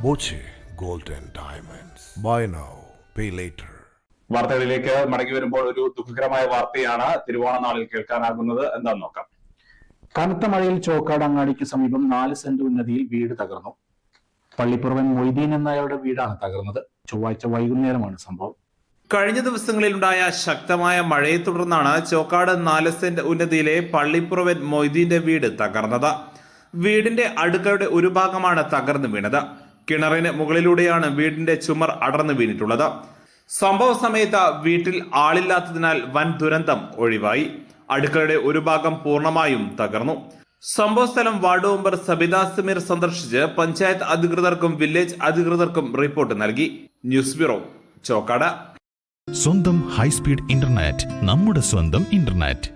Boche gold and diamonds. Buy now pay later. വാർത്തകളിലേക്ക് മടങ്ങി വരുമ്പോൾ ഒരു ദുഃഖകരമായ വാർത്തയാണ് തിരുവോണ നാളിൽ കേൾക്കാനാകുന്നത്. എന്താന്ന് നോക്കാം. കനത്ത മഴയിൽ ചോക്കാട് അങ്ങാടിക്ക് സമീപം 4 സെന്റ് ഉന്നതിയിൽ വീട് തകർന്നു. പള്ളിപ്പുറവൻ മൊയ്തീൻ എന്നയാളുടെ വീടാണ് തകർന്നത്. ചൊവ്വാഴ്ച വൈകുന്നേരമാണ് സംഭവം. കഴിഞ്ഞ ദിവസങ്ങളിലുണ്ടായ ശക്തമായ മഴയെ തുടർന്നാണ് ചോക്കാട് 4 സെന്റ് ഉന്നതിയിലെ പള്ളിപ്പുറവൻ മൊയ്തീന്റെ വീട് തകർന്നത്. വീടിന്റെ അടുക്കളയുടെ ഒരു ഭാഗമാണ് തകർന്നു വീണത്. കിണറിന് മുകളിലൂടെയാണ് വീടിന്റെ ചുമർ അടർന്നു വീണിട്ടുള്ളത്. സംഭവ സമയത്ത് വീട്ടിൽ ആളില്ലാത്തതിനാൽ വൻ ദുരന്തം ഒഴിവായി. അടുക്കളയുടെ ഒരു ഭാഗം പൂർണ്ണമായും തകർന്നു. സംഭവ സ്ഥലം വാർഡ് മെമ്പർ സബിത സമീർ സന്ദർശിച്ച് പഞ്ചായത്ത് അധികൃതർക്കും വില്ലേജ് അധികൃതർക്കും റിപ്പോർട്ട് നൽകി. News bureau, Chokkad. സ്വന്തം ഹൈസ്പീഡ് ഇന്റർനെറ്റ്, നമ്മുടെ സ്വന്തം ഇന്റർനെറ്റ്.